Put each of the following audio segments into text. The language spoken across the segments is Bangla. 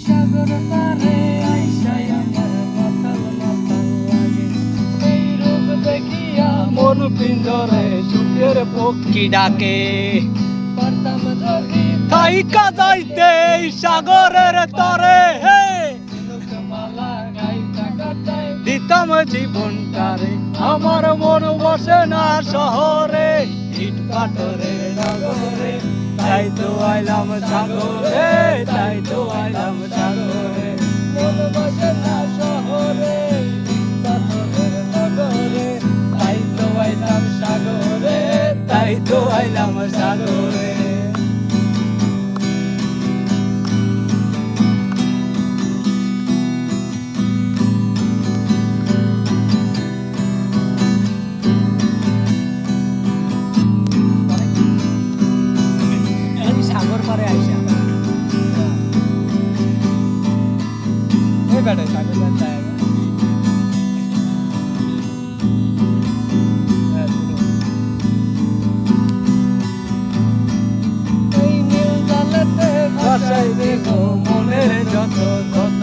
সাগর পারে আইসাই আমার মাতাল মাতাল লাগে। এই রূপ দেখিয়া মন পিঞ্জরে সুখের পক্ষী ডাকে। পারতাম যদি থাইকা যাইতে এই সাগরের তরে, হে মালা গাইতা গাইতাই দিতাম জীবনটারে। আমার মন বসে না শহরে, ইট পাথরের নগরে, তাই তো আইলাম সাগরে, তাই তো আইলাম সাগরে। মন বসে না শহরে, ইট পাথরের নগরে, তাই তো আইলাম সাগরে, তাই তো আইলাম সাগরে। সাগর পারে আইসা এই বেটা সাগর যাচ্ছে। এই নীল জলেতে ভাসাই দেব মনের যত কত,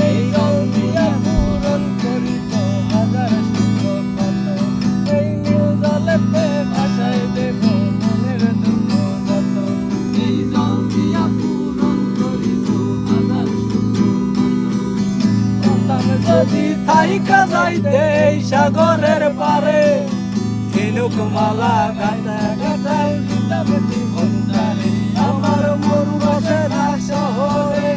এই জল দিয়া পূরণ করিব হাজার সুখ কত। এই নীল জলেতে ভাসাই দেব মনের দুঃখ কত, এই জল দিয়া পূরণ করিব হাজার সুখ কত। যদি থাইকা যাইতে এই সাগরের পারে, ঝিনুক মালা গাঁথা গাঁথাই দিতাম জীবনটারে। আমার মন বসে না শহরে,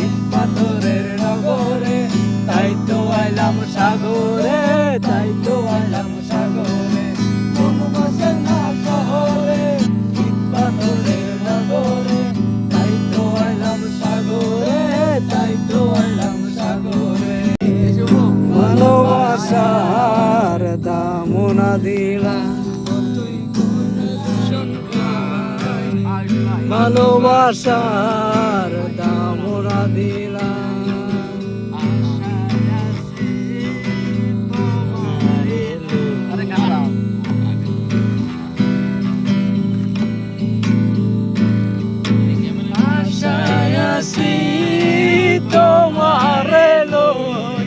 ইট পাথরের নগরে, তাই তো আইলাম সাগরে, তাই তো আইলাম সাগরে। মন বসে না শহরে, ইট পাথরের নগরে, তাই তো আইলাম সাগরে, তাই তো আইলাম সাগরে। ভালোবাসার দাম না দিলা, ভালোবাসার দাম না দিলা। আশায় আছি তোমারে লই,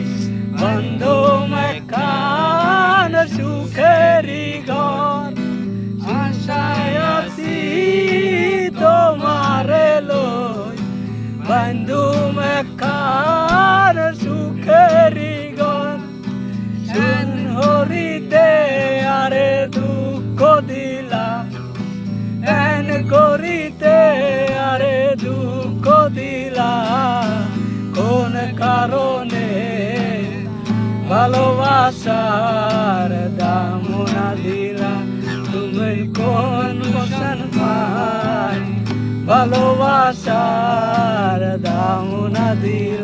বন্ধু মেকান সুখেরি ঘর। আশায় আছি তোমারে লই, বন্ধু মেকান সুখেরি ঘর। সুন হরিতে আরে দুঃখ দিলা, এন করিতে আরে দুঃখ দিলা। কোন কারণে ভালোবাসার দাম না দিলা, তুমি কোন বসন পাই ভালোবাসার দাম না দিলা।